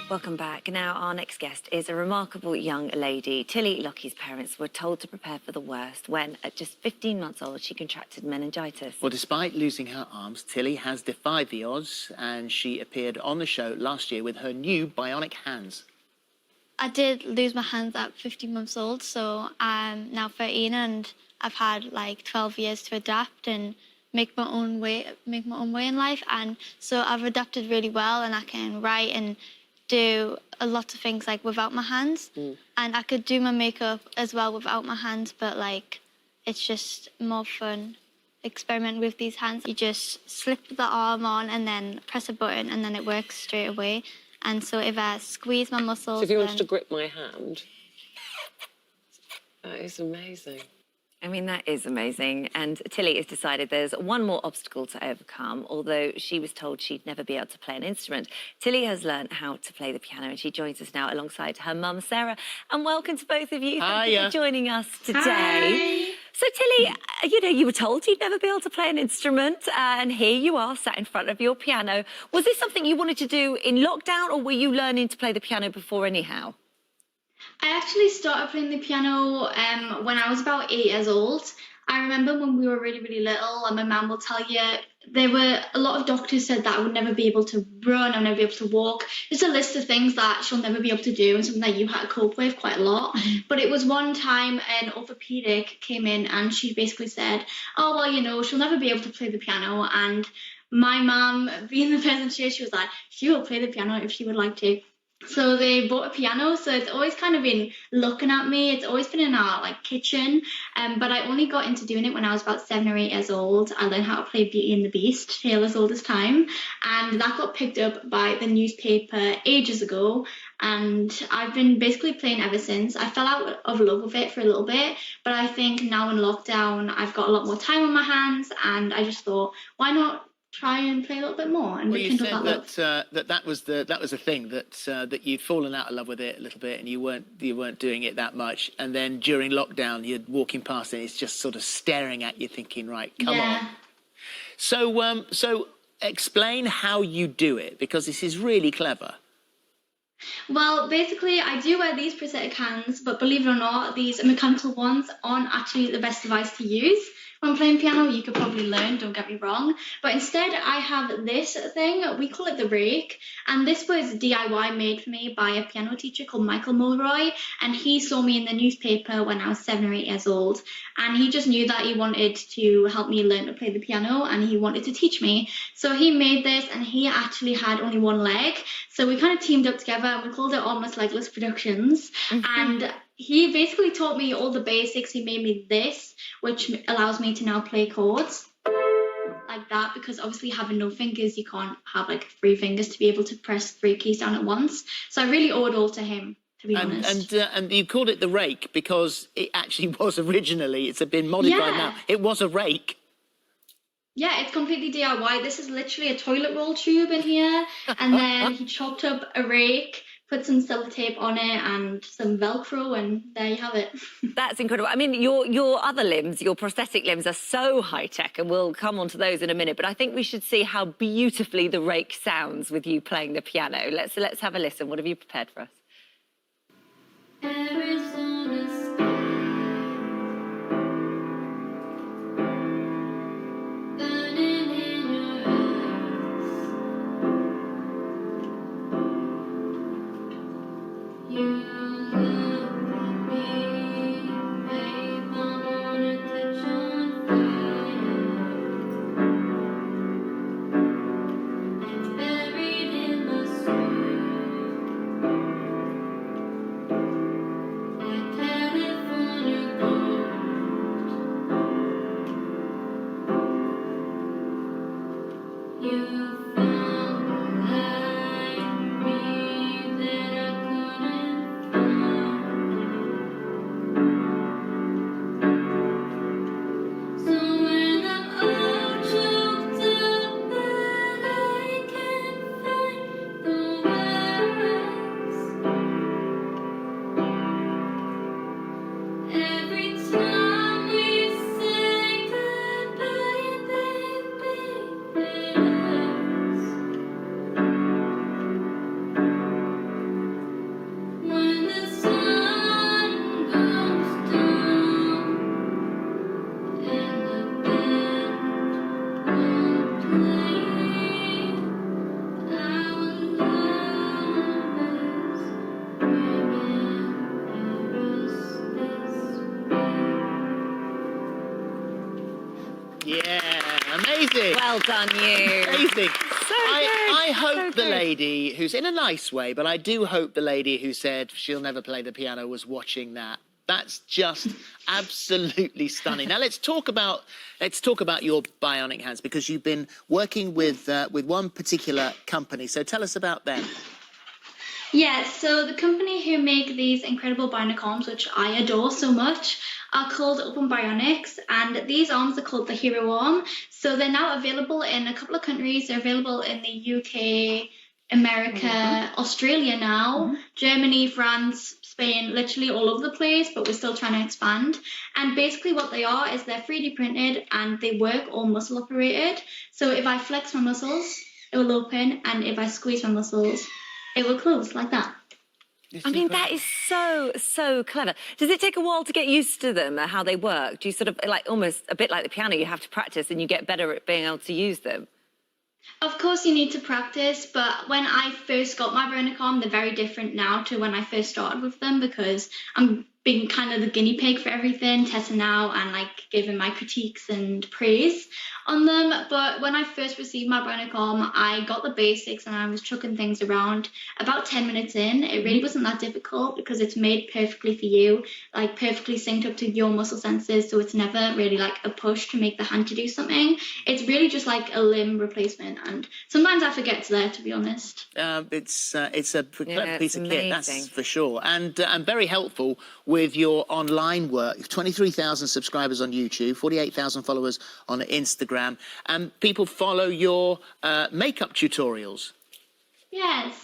Welcome back. Now, our next guest is a remarkable young lady. Tilly Lockey's parents were told to prepare for the worst when, at just 15 months old, she contracted meningitis. Well, despite losing her arms, Tilly has defied the odds, and she appeared on the show last year with her new bionic hands. I did lose my hands at 15 months old, so I'm now 13 and I've had like 12 years to adapt and make my own way in life. And so I've adapted really well, and I can write and do a lot of things like without my hands. And I could do my makeup as well without my hands, but like it's just more fun experiment with these hands. You just slip the arm on and then press a button and then it works straight away. And so if I squeeze my muscles... So if you wanted to grip my hand, that is amazing. I mean, that is amazing. And Tilly has decided there's one more obstacle to overcome, although she was told she'd never be able to play an instrument. Tilly has learned how to play the piano, and she joins us now alongside her mum, Sarah. And welcome to both of you. Thank you for joining us today. Hi. So, Tilly, you know, you were told you'd never be able to play an instrument, and here you are sat in front of your piano. Was this something you wanted to do in lockdown, or were you learning to play the piano before anyhow? I actually started playing the piano when I was about 8 years old. I remember when we were really, really little, and my mum will tell you, there were a lot of doctors said that I would never be able to run, I would never be able to walk. There's a list of things that she'll never be able to do and something that you had to cope with quite a lot. But it was one time an orthopaedic came in and she basically said, oh, well, you know, she'll never be able to play the piano. And my mum, being the person she is, she was like, she will play the piano if she would like to. So they bought a piano, so it's always kind of been looking at me. It's always been in our like kitchen, but I only got into doing it when I was about 7 or 8 years old. I learned how to play Beauty and the Beast, Taylor's Oldest Time, and that got picked up by the newspaper ages ago, and I've been basically playing ever since. I fell out of love with it for a little bit, but I think now in lockdown I've got a lot more time on my hands, and I just thought, why not try and play a little bit more and rekindle that love. that was the thing that you'd fallen out of love with it a little bit, and you weren't doing it that much, and then during lockdown you're walking past it, it's just sort of staring at you, thinking, right, come on. So explain how you do it, because this is really clever. Well, basically, I do wear these prosthetic hands, but believe it or not, these mechanical ones aren't actually the best device to use. When playing piano, you could probably learn, don't get me wrong. But instead, I have this thing, we call it the rake. And this was DIY made for me by a piano teacher called Michael Mulroy. And he saw me in the newspaper when I was 7 or 8 years old. And he just knew that he wanted to help me learn to play the piano, and he wanted to teach me. So he made this, and he actually had only one leg. So we kind of teamed up together, and we called it Almost Legless Productions. And he basically taught me all the basics. He made me this, which allows me to now play chords like that, because obviously having no fingers, you can't have like 3 fingers to be able to press 3 keys down at once. So I really owe it all to him, to be honest. And you called it the rake because it actually was originally, it's been modified now, it was a rake. Yeah, it's completely DIY. This is literally a toilet roll tube in here, and then he chopped up a rake, put some sellotape on it and some Velcro, and there you have it. That's incredible. I mean, your other limbs, your prosthetic limbs, are so high-tech, and we'll come on to those in a minute, but I think we should see how beautifully the rake sounds with you playing the piano. Let's have a listen. What have you prepared for us? Amazing. Well done, you. Amazing. So I good, hope so the good. lady who's in a nice way, but I do hope the lady who said she'll never play the piano was watching that. That's just absolutely stunning. Now let's talk about your bionic hands, because you've been working with one particular company. So tell us about them. Yeah, so the company who make these incredible bionic arms, which I adore so much, are called Open Bionics, and these arms are called the heroarm. So they're now available in a couple of countries. They're available in the UK, America, Australia now, Germany, France, Spain, literally all over the place, but we're still trying to expand. And basically what they are is they're 3D printed and they work all muscle operated. So if I flex my muscles, it will open, and if I squeeze my muscles, it will close like that. I mean, that is so clever. Does it take a while to get used to them, how they work? Do you sort of, like, almost a bit like the piano, you have to practice and you get better at being able to use them? Of course, you need to practice, but when I first got my bionic arm, they're very different now to when I first started with them, because I'm being kind of the guinea pig for everything, testing out and like giving my critiques and praise on them. But when I first received my bionic arm, I got the basics and I was chucking things around. About 10 minutes in, it really wasn't that difficult because it's made perfectly for you, like perfectly synced up to your muscle sensors. So it's never really like a push to make the hand to do something. It's really just like a limb replacement. And sometimes I forget it's there, to be honest. It's a clever piece of kit, that's amazing. for sure, and very helpful with your online work. 23,000 subscribers on YouTube, 48,000 followers on Instagram, and people follow your makeup tutorials. Yes.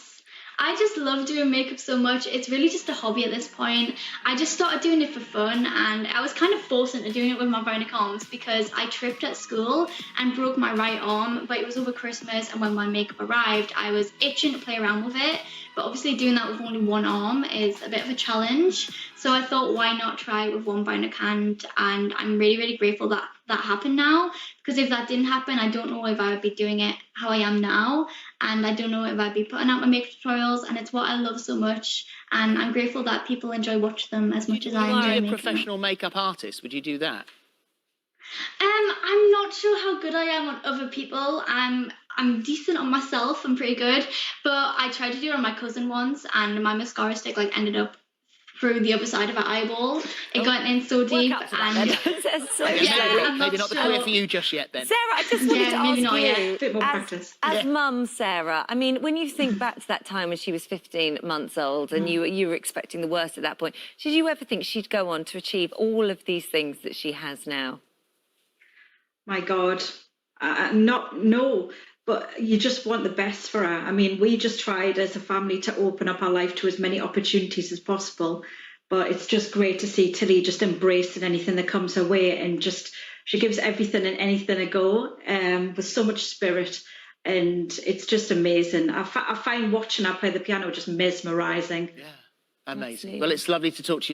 I just love doing makeup so much. It's really just a hobby at this point. I just started doing it for fun, and I was kind of forced into doing it with my bionic arms because I tripped at school and broke my right arm, but it was over Christmas, and when my makeup arrived, I was itching to play around with it. But obviously doing that with only one arm is a bit of a challenge. So I thought, why not try it with one bionic hand? And I'm really, really grateful that that happened now, because if that didn't happen, I don't know if I would be doing it how I am now, and I don't know if I'd be putting out my makeup tutorials, and it's what I love so much, and I'm grateful that people enjoy watching them as much as I enjoy You are a making professional makeup artist. Would you do that? I'm not sure how good I am on other people. I'm decent on myself. I'm pretty good, but I tried to do it on my cousin once, and my mascara stick like ended up through the other side of her eyeball. It got in so deep, Work up to that and then. So Yeah, slowly. I'm Maybe not the sure. career for you just yet then. Sarah, I just wanted to Yeah, ask maybe not you, yet. Bit more practice. as mum, Sarah, I mean, when you think back to that time when she was 15 months old and you were expecting the worst at that point, did you ever think she'd go on to achieve all of these things that she has now? My God, no, but you just want the best for her. I mean, we just tried as a family to open up our life to as many opportunities as possible. But it's just great to see Tilly just embracing anything that comes her way, and just she gives everything and anything a go with so much spirit, and it's just amazing. I find watching her play the piano just mesmerising. Yeah, amazing. Absolutely. Well, it's lovely to talk to you.